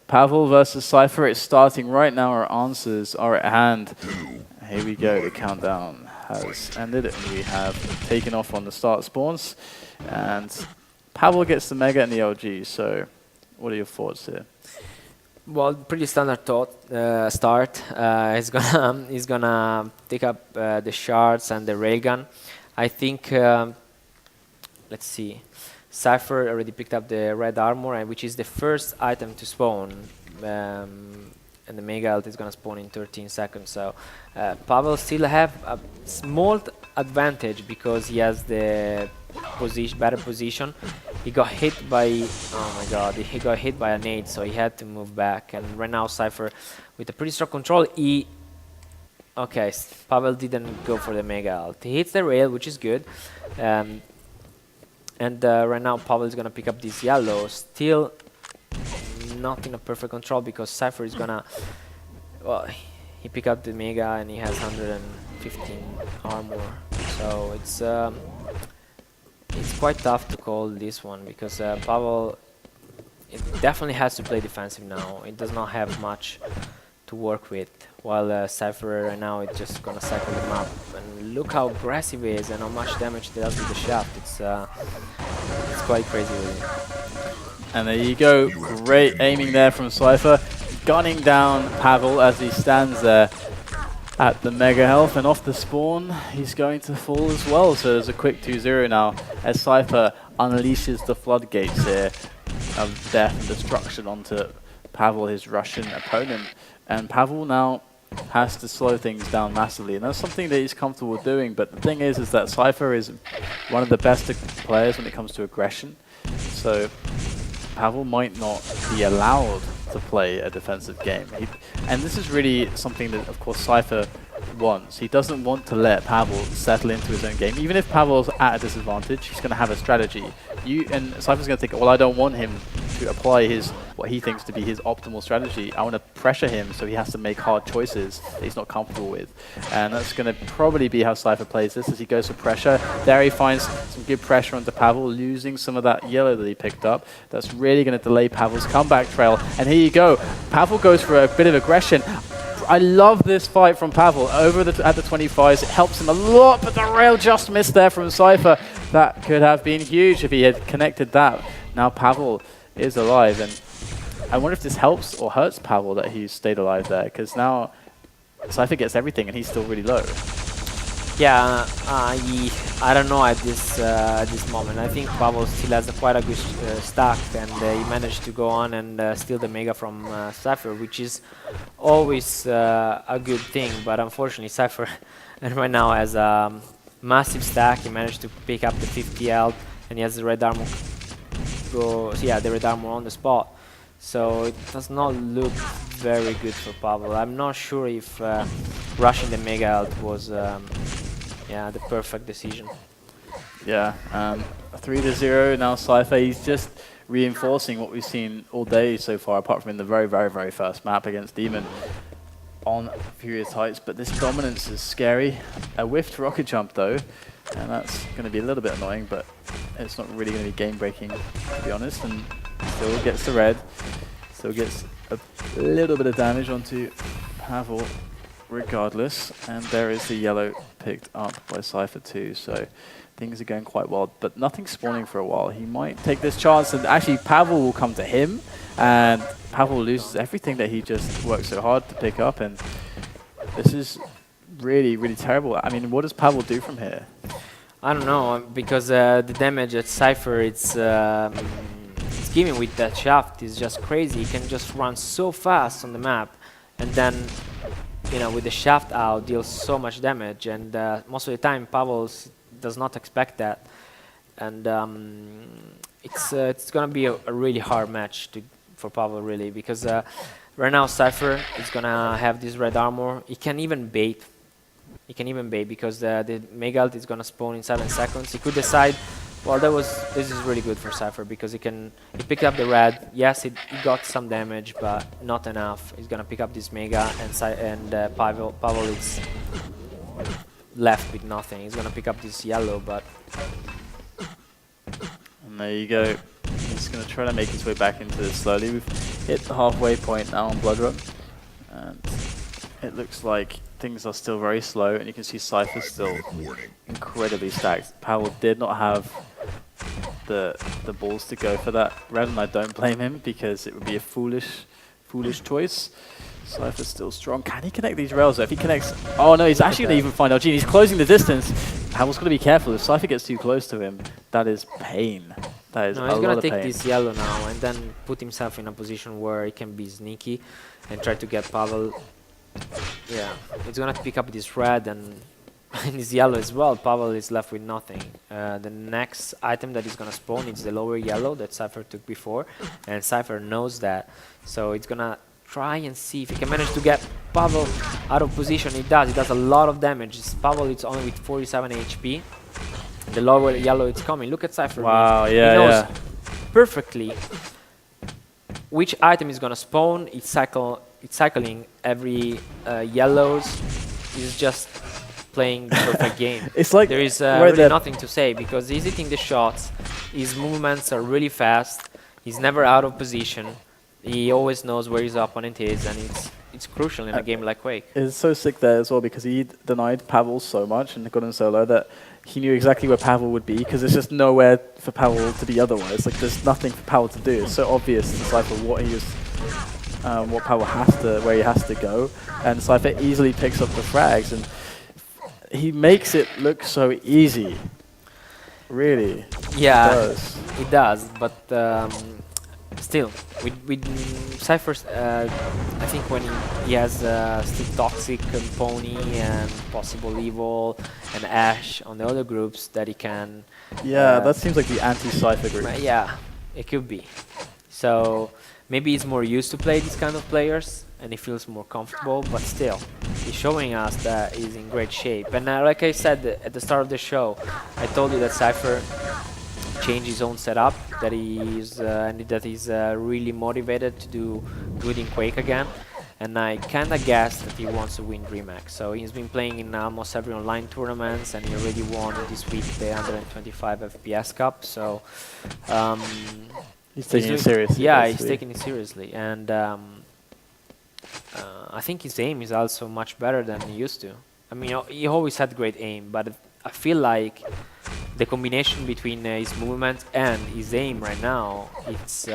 Pavel versus Cypher. It's starting right now. Our answers are at hand. Here we go. The countdown has ended, and we have taken off on the start spawns. And Pavel gets the Mega and the LG. So, what are your thoughts here? Well, pretty standard start. He's gonna pick up the shards and the railgun. I think. Let's see. Cypher already picked up the red armor, which is the first item to spawn, and the Mega Ult is gonna spawn in 13 seconds. So Pavel still have a small advantage because he has the better position. He got hit by, oh my god, he got hit by a nade, so he had to move back. And right now Cypher, with a pretty strong control, okay, Pavel didn't go for the Mega Ult. He hits the rail, which is good. And right now Pavel is gonna pick up this yellow. Still not in a perfect control because Cypher is gonna, well, he picked up the Mega and he has 115 armor. So it's quite tough to call this one because Pavel, it definitely has to play defensive now. It does not have much to work with, while Cypher right now is just gonna cycle them up. And look how aggressive he is and how much damage he does with the shaft. It's quite crazy, really. And there you go, great aiming there from Cypher, gunning down Pavel as he stands there at the Mega Health, and off the spawn he's going to fall as well. So there's a quick 2-0 now as Cypher unleashes the floodgates here of death and destruction onto Pavel, his Russian opponent. And Pavel now has to slow things down massively, and that's something that he's comfortable doing. But the thing is that Cypher is one of the best players when it comes to aggression. So Pavel might not be allowed to play a defensive game. And this is really something that, of course, Cypher wants. He doesn't want to let Pavel settle into his own game. Even if Pavel's at a disadvantage, he's going to have a strategy. And Cypher's going to think, well, I don't want him to apply what he thinks to be his optimal strategy. I want to pressure him so he has to make hard choices that he's not comfortable with. And that's going to probably be how Cypher plays this as he goes for pressure. There he finds some good pressure onto Pavel, losing some of that yellow that he picked up. That's really going to delay Pavel's comeback trail. And here you go. Pavel goes for a bit of aggression. I love this fight from Pavel at the 25s. It helps him a lot, but the rail just missed there from Cypher. That could have been huge if he had connected that. Now Pavel is alive, and I wonder if this helps or hurts Pavel that he stayed alive there, because now Cypher gets everything and he's still really low. Yeah, I don't know at this moment. I think Pavel still has quite a good stack, and he managed to go on and steal the Mega from Cypher, which is always a good thing. But unfortunately, Cypher right now has a massive stack. He managed to pick up the 50 health, and he has the red armor. The red armor on the spot. So it does not look very good for Pavel. I'm not sure if rushing the Mega Ult was the perfect decision. Yeah, 3-0 now Cypher. He's just reinforcing what we've seen all day so far, apart from in the very, very, very first map against Demon on Furious Heights. But this dominance is scary. A whiffed rocket jump though, and that's going to be a little bit annoying, but it's not really going to be game-breaking, to be honest. And still gets the red, still gets a little bit of damage onto Pavel regardless. And there is the yellow picked up by Cypher too, so things are going quite well, but nothing's spawning for a while. He might take this chance, and actually Pavel will come to him, and Pavel loses everything that he just worked so hard to pick up, and this is really, really terrible. I mean, what does Pavel do from here? I don't know, because the damage at Cypher, it's giving with that shaft is just crazy. He can just run so fast on the map, and then, you know, with the shaft out, deals so much damage, and most of the time Pavel does not expect that, and it's gonna be a really hard match for Pavel, really, because right now Cypher is gonna have this red armor. He can even bait. Because the Mega Ult is gonna spawn in 7 seconds. He could decide, well, this is really good for Cypher because he picked up the red. Yes, he got some damage, but not enough. He's gonna pick up this Mega, and Pavel is left with nothing. He's gonna pick up this yellow, but and there you go. He's going to try to make his way back into this slowly. hit the halfway point now on Blood Run, and it looks like things are still very slow, and you can see Cypher still incredibly stacked. Pavel did not have the balls to go for that red, and I don't blame him because it would be a foolish choice. Cypher's still strong. Can he connect these rails though? If he connects... Oh no, he's actually going to even find LG. He's closing the distance. Pavel's got to be careful. If Cypher gets too close to him, that is pain. That is a lot of pain. He's going to take this yellow now and then put himself in a position where he can be sneaky and try to get Pavel. Yeah, he's going to pick up this red and his yellow as well. Pavel is left with nothing. The next item that is going to spawn is the lower yellow that Cypher took before, and Cypher knows that. So it's going to try and see if he can manage to get Pavel out of position. He does a lot of damage. Pavel is only with 47 HP. The lower yellow is coming. Look at Cypher. Wow, yeah, he knows perfectly which item is gonna spawn. It's cycling every yellows. He's just playing the perfect game. It's like there is really nothing to say because he's hitting the shots. His movements are really fast. He's never out of position. He always knows where his opponent is, and it's crucial in a game like Quake. It's so sick there as well because he denied Pavel so much and got him solo that he knew exactly where Pavel would be because there's just nowhere for Pavel to be otherwise. Like there's nothing for Pavel to do. It's so obvious to Cypher what Pavel has to, where he has to go, and Cypher easily picks up the frags and he makes it look so easy. Really. Yeah, it does. But still, with Cypher's, I think when he has still Toxic and Pony and possible Evil and Ash on the other groups that he can... Yeah, that seems like the anti-Cypher group. Yeah, it could be. So maybe he's more used to play these kind of players and he feels more comfortable, but still, he's showing us that he's in great shape. And like I said at the start of the show, I told you that Cypher change his own setup, that he's really motivated to do good in Quake again, and I kinda guessed that he wants to win DreamHack. So he's been playing in almost every online tournaments, and he already won this week the 125 FPS Cup. So he's taking it seriously. Yeah, basically. he's taking it seriously, and I think his aim is also much better than he used to. I mean, he always had great aim, but I feel like the combination between his movement and his aim right now, it's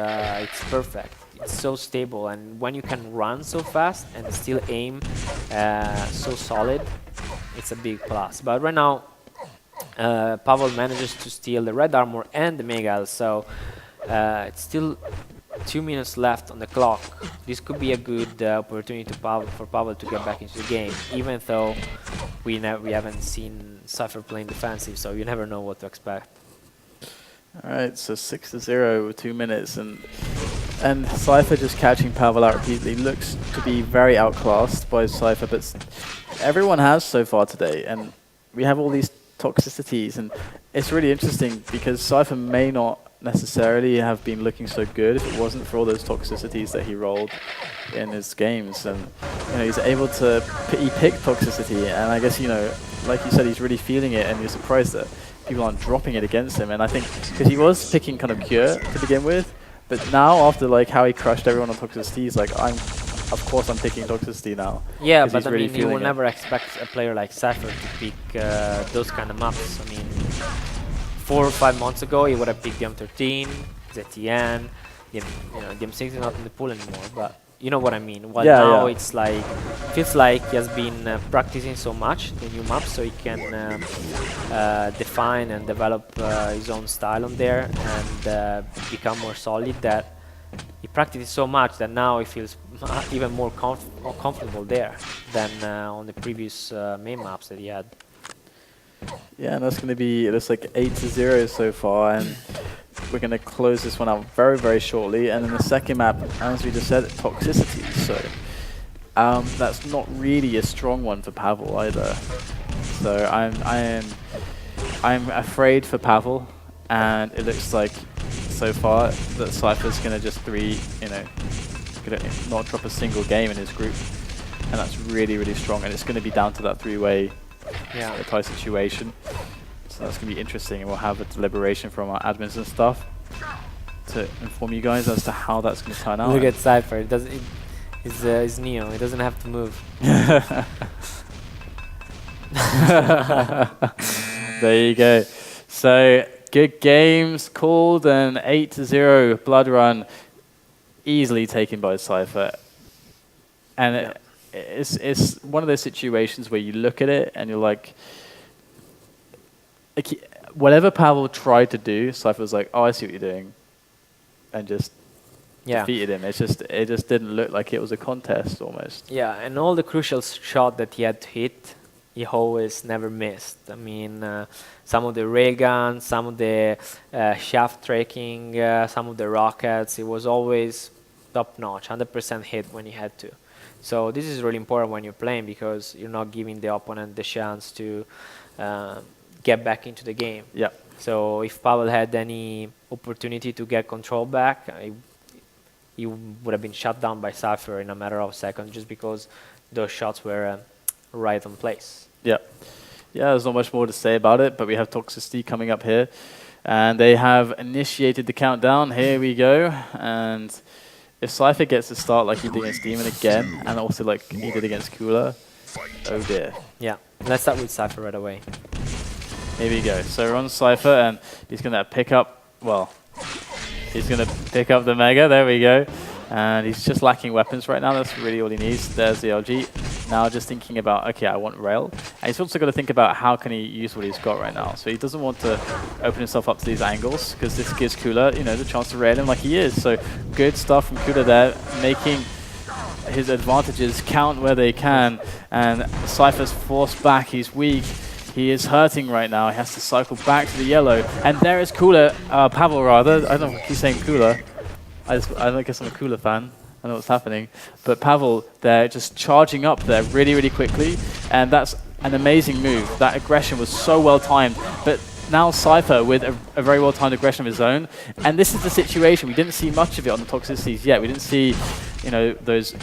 perfect. It's so stable, and when you can run so fast and still aim so solid, it's a big plus. But right now, Pavel manages to steal the red armor and the Mega, so it's still 2 minutes left on the clock. This could be a good opportunity for Pavel to get back into the game, even though we haven't seen Cypher playing defensive, so you never know what to expect. Alright, so 6-0 with 2 minutes, and Cypher just catching Pavel out repeatedly. Looks to be very outclassed by Cypher, but everyone has so far today, and we have all these toxicities, and it's really interesting because Cypher may not necessarily have been looking so good if it wasn't for all those toxicities that he rolled in his games. And he's able to he picked toxicity, and I guess like you said, he's really feeling it, and you're surprised that people aren't dropping it against him. And I think because he was picking kind of Cure to begin with, but now after like how he crushed everyone on toxicity, he's like, of course I'm picking toxicity now. Yeah, but I really mean, you will never expect a player like Cypher to pick those kind of maps. I mean, 4 or 5 months ago, he would have picked DM13, ZTN, DM6 is not in the pool anymore, but you know what I mean. Well, now it's like, feels like he has been practicing so much the new maps, so he can define and develop his own style on there and become more solid. That he practiced so much that now he feels even more comfortable there than on the previous main maps that he had. Yeah, and that's going to be, it looks like 8-0 so far, and we're going to close this one out very, very shortly. And then the second map, as we just said, toxicity. So that's not really a strong one for Pavel either. So I'm afraid for Pavel, and it looks like so far that Cypher's going to just not drop a single game in his group, and that's really, really strong. And it's going to be down to that 3-way. A tie situation, so that's gonna be interesting, and we'll have a deliberation from our admins and stuff to inform you guys as to how that's going to turn out. Look at Cypher. It doesn't. It's Neo. He doesn't have to move. There you go. So good games called, an 8-0 blood run, easily taken by Cypher. And it's one of those situations where you look at it and you're like whatever Pavel tried to do, Cypher was like, oh, I see what you're doing, and just defeated him. It just didn't look like it was a contest almost. Yeah, and all the crucial shot that he had to hit, he always never missed. I mean, some of the railguns, some of the shaft tracking, some of the rockets, it was always top-notch, 100% hit when he had to. So this is really important when you're playing, because you're not giving the opponent the chance to get back into the game. Yeah. So if Pavel had any opportunity to get control back, he would have been shut down by Cypher in a matter of seconds, just because those shots were right on place. Yeah. Yeah, there's not much more to say about it, but we have Toxicity coming up here, and they have initiated the countdown. Here we go, and if Cypher gets to start like he did against Demon again, and also like he did against Cooler, oh dear. Yeah, let's start with Cypher right away. Here we go. So we're on Cypher, and he's going to pick up, well, he's going to pick up the Mega. There we go. And he's just lacking weapons right now. That's really all he needs. There's the LG. Now just thinking about, okay, I want rail. And he's also got to think about how can he use what he's got right now. So he doesn't want to open himself up to these angles, because this gives Cooler, you know, the chance to rail him like he is. So good stuff from Cooler there, making his advantages count where they can. And Cypher's forced back. He's weak. He is hurting right now. He has to cycle back to the yellow. And there is Cooler, Pavel rather. I don't keep saying Cooler. I don't guess I'm a Cooler fan. I know what's happening. But Pavel there just charging up there really, really quickly. And that's an amazing move. That aggression was so well timed. But now Cypher with a very well timed aggression of his own. And this is the situation. We didn't see much of it on the Toxicities yet. We didn't see, you know, those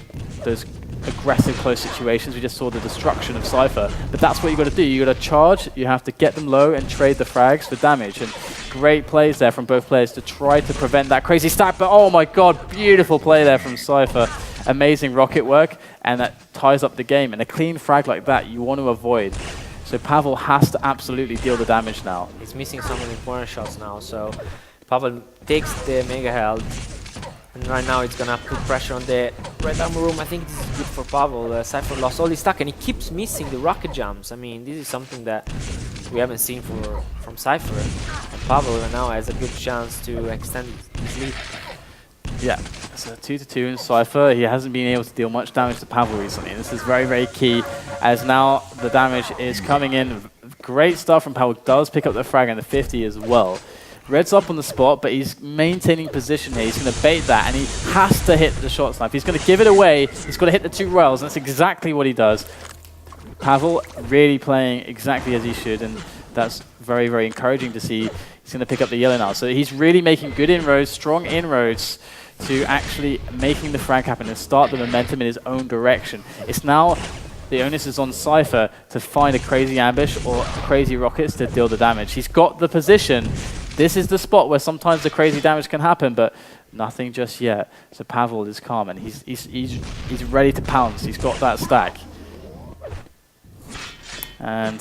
aggressive close situations. We just saw the destruction of Cypher. But that's what you got to do. You got to charge. You have to get them low and trade the frags for damage. And great plays there from both players to try to prevent that crazy stack. But oh my god, beautiful play there from Cypher. Amazing rocket work, and that ties up the game. And a clean frag like that you want to avoid. So Pavel has to absolutely deal the damage now. He's missing some of the important shots now. So Pavel takes the Mega Health. And right now it's gonna put pressure on the red armor room. I think this is good for Pavel. Cypher lost all his stack, and he keeps missing the rocket jumps. I mean, this is something that we haven't seen from Cypher. And Pavel right now has a good chance to extend his lead. Yeah, so 2-2 in Cypher. He hasn't been able to deal much damage to Pavel recently. This is very, very key, as now the damage is coming in. Great stuff from Pavel. Does pick up the frag and the 50 as well. Red's up on the spot, but he's maintaining position here. He's going to bait that, and he has to hit the shot snipe. He's going to give it away. He's got to hit the 2 rails, and that's exactly what he does. Pavel really playing exactly as he should, and that's very, very encouraging to see. He's going to pick up the yellow now. So he's really making good inroads, strong inroads, to actually making the frag happen and start the momentum in his own direction. It's now the onus is on Cypher to find a crazy ambush or crazy rockets to deal the damage. He's got the position. This is the spot where sometimes the crazy damage can happen, but nothing just yet. So Pavel is calm, and he's ready to pounce. He's got that stack. And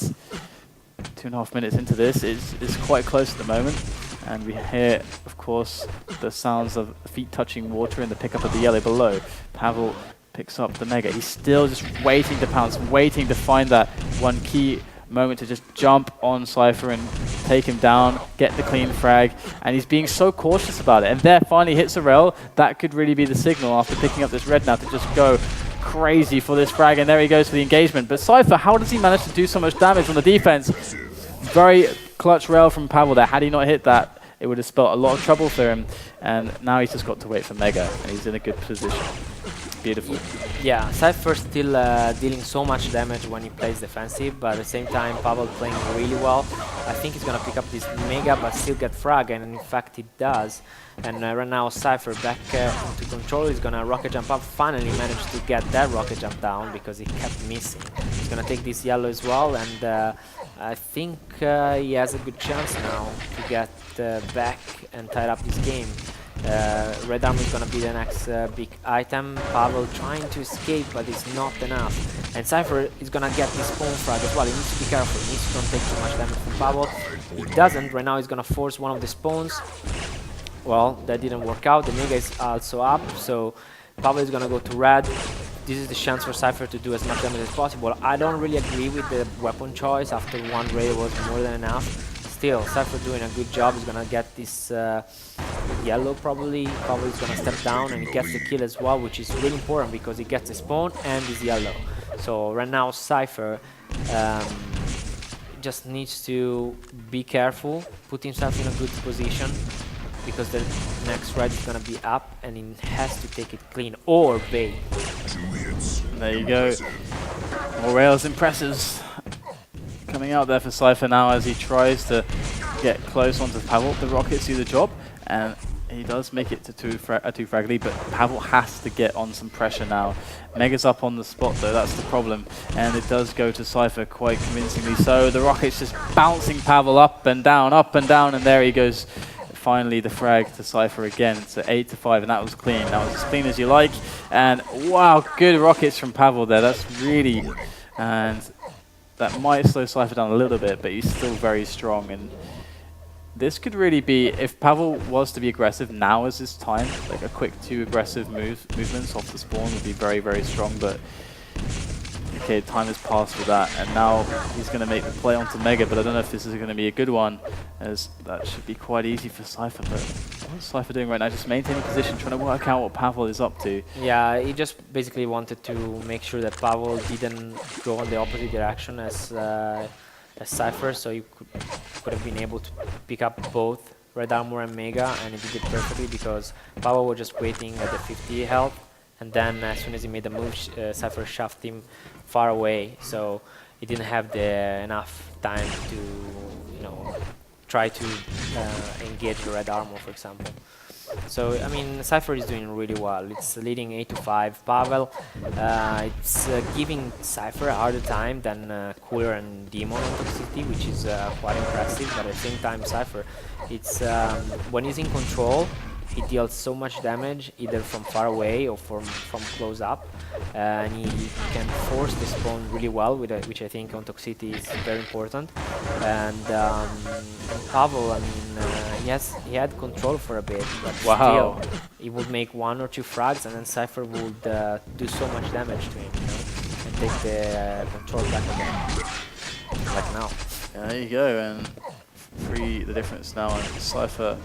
2.5 minutes into this, it's quite close at the moment. And we hear, of course, the sounds of feet touching water and the pickup of the yellow below. Pavel picks up the Mega. He's still just waiting to pounce, waiting to find that one key moment to just jump on Cypher and take him down, get the clean frag, and he's being so cautious about it. And there finally hits a rail. That could really be the signal after picking up this red now to just go crazy for this frag, and there he goes for the engagement. But Cypher, how does he manage to do so much damage on the defense? Very clutch rail from Pavel there. Had he not hit that, it would have spelled a lot of trouble for him, and now he's just got to wait for Mega, and he's in a good position. Beautiful. Yeah, Cypher still dealing so much damage when he plays defensive, but at the same time Pavel playing really well. I think he's gonna pick up this Mega but still get frag, and in fact he does. And right now Cypher back into control. He's gonna rocket jump up, finally managed to get that rocket jump down because he kept missing. He's gonna take this yellow as well, and I think he has a good chance now to get back and tie up this game. Red armor is gonna be the next big item. Pavel trying to escape, but it's not enough. And Cypher is gonna get his spawn frag as well. He needs to be careful. He needs to don't take too much damage from Pavel. He doesn't. Right now he's gonna force one of the spawns. Well, that didn't work out. The Mega is also up, so Pavel is gonna go to red. This is the chance for Cypher to do as much damage as possible. I don't really agree with the weapon choice. After one raid was more than enough. Still, Cypher doing a good job. He's gonna get this yellow probably. Probably is gonna step down and he gets the kill as well, which is really important because he gets the spawn and is yellow. So right now Cypher just needs to be careful, put himself in a good position, because the next red is gonna be up and he has to take it clean or bait. There you go. More rails impresses coming out there for Cypher now as he tries to get close onto Pavel. The rockets do the job, and he does make it to a two frag lead, but Pavel has to get on some pressure now. Mega's up on the spot though, that's the problem, and it does go to Cypher quite convincingly so. The rockets just bouncing Pavel up and down, and there he goes. Finally the frag to Cypher again. It's 8-5, and that was clean. That was as clean as you like. And wow, good rockets from Pavel there. That's really, and that might slow Cypher down a little bit, but he's still very strong. And this could really be, if Pavel was to be aggressive, now is his time. Like a quick 2 aggressive movements off the spawn would be very, very strong. But okay, time has passed for that, and now he's going to make the play onto Mega, but I don't know if this is going to be a good one, as that should be quite easy for Cypher. But what is Cypher doing right now? Just maintaining position, trying to work out what Pavel is up to. Yeah, he just basically wanted to make sure that Pavel didn't go in the opposite direction as Cypher, so he could have been able to pick up both Red Armor and Mega, and he did it perfectly because Pavel was just waiting at the 50 health, and then as soon as he made the move, Cypher shoved him far away, so he didn't have enough time to, try to engage the Red Armor, for example. So, I mean, Cypher is doing really well. It's leading 8-5. Pavel, it's giving Cypher a harder time than Cooler and Demon on Toxicity, which is quite impressive. But at the same time, Cypher, it's when he's in control, he deals so much damage either from far away or from close up, and he can force the spawn really well, which I think on Toxicity is very important. And Pavel, I mean, he had control for a bit, but still, he would make 1 or 2 frags, and then Cypher would do so much damage to him, and take the control back again, like now. Yeah, there you go, and 3 the difference now, and Cypher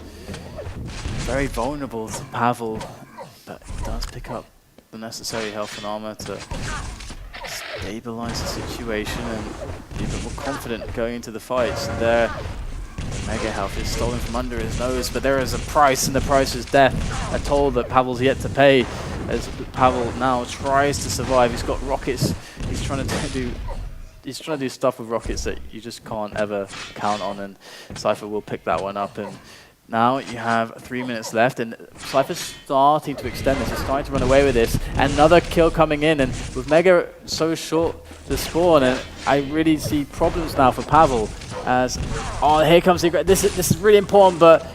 very vulnerable to Pavel, but he does pick up the necessary health and armor to stabilize the situation and be a bit more confident going into the fights. And there, Mega health is stolen from under his nose, but there is a price, and the price is death. A toll that Pavel's yet to pay, as Pavel now tries to survive. He's got rockets. He's trying to do stuff with rockets that you just can't ever count on, and Cypher will pick that one up. And now you have 3 minutes left, and Cypher's starting to extend this. He's starting to run away with this. Another kill coming in, and with Mega so short to spawn, and I really see problems now for Pavel. As here comes the this is really important, but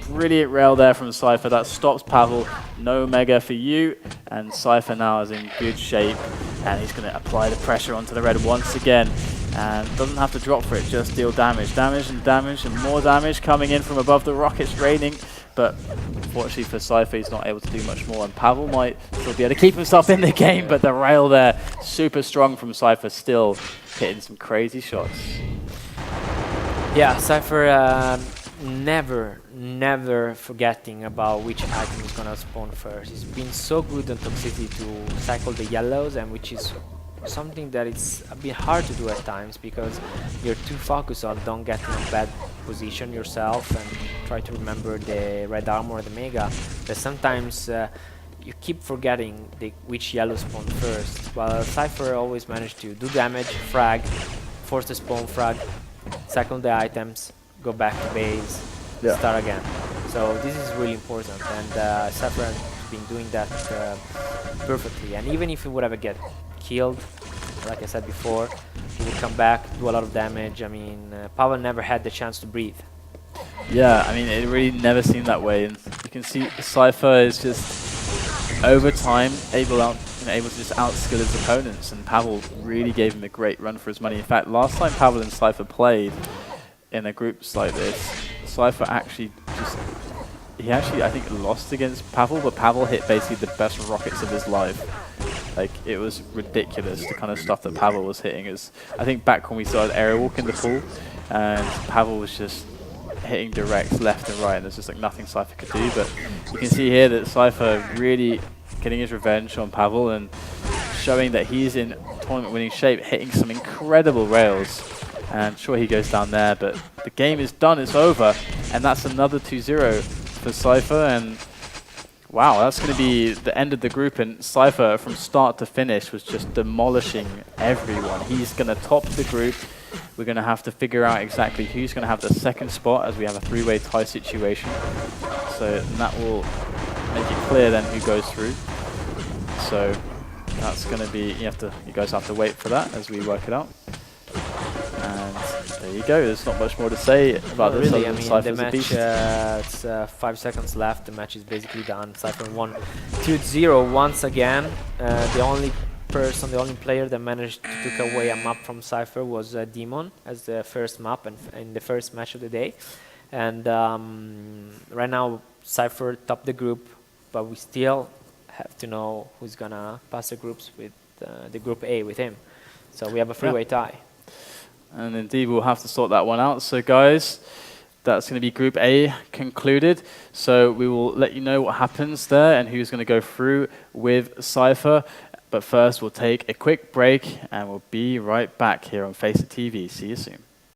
brilliant rail there from Cypher that stops Pavel. No Mega for you, and Cypher now is in good shape, and he's going to apply the pressure onto the red once again. And doesn't have to drop for it, just deal damage. Damage and more damage coming in from above. The rockets raining, but unfortunately for Cypher, he's not able to do much more. And Pavel might still be able to keep himself in the game, but the rail there, super strong from Cypher, still hitting some crazy shots. Yeah, Cypher never forgetting about which item is gonna spawn first. He's been so good on Toxicity to cycle the yellows, and which is something that it's a bit hard to do at times because you're too focused on don't get in a bad position yourself and try to remember the Red Armor or the Mega, that sometimes you keep forgetting which yellow spawn first, while Cypher always managed to do damage, frag, force the spawn frag, cycle the items, go back to base, start again. So this is really important, and Cypher has been doing that perfectly. And even if he would ever get killed, like I said before, he would come back, do a lot of damage. I mean, Pavel never had the chance to breathe. Yeah, I mean, it really never seemed that way. And you can see Cypher is just over time able to just outskill his opponents, and Pavel really gave him a great run for his money. In fact, last time Pavel and Cypher played in a groups like this, Cypher actually I think lost against Pavel, but Pavel hit basically the best rockets of his life. Like, it was ridiculous, the kind of stuff that Pavel was hitting. I think back when we started aerial walk in the pool, and Pavel was just hitting directs left and right, and there's just like nothing Cypher could do. But you can see here that Cypher really getting his revenge on Pavel and showing that he's in tournament winning shape, hitting some incredible rails. And sure, he goes down there, but the game is done, it's over, and that's another 2-0 for Cypher. And wow, that's going to be the end of the group, and Cypher from start to finish was just demolishing everyone. He's going to top the group. We're going to have to figure out exactly who's going to have the second spot, as we have a three-way tie situation. So that will make it clear then who goes through. So that's going to be, you guys have to wait for that as we work it out. And there you go. There's not much more to say about this. Really, I mean, the match, it's 5 seconds left. The match is basically done. Cypher won 2-0 once again. The only player that managed to take away a map from Cypher was Demon as the first map and in the first match of the day. And right now, Cypher topped the group, but we still have to know who's gonna pass the groups with the group A with him. So we have a three-way tie. And indeed, we'll have to sort that one out. So guys, that's going to be Group A concluded. So we will let you know what happens there and who's going to go through with Cypher. But first, we'll take a quick break, and we'll be right back here on FACEIT TV. See you soon.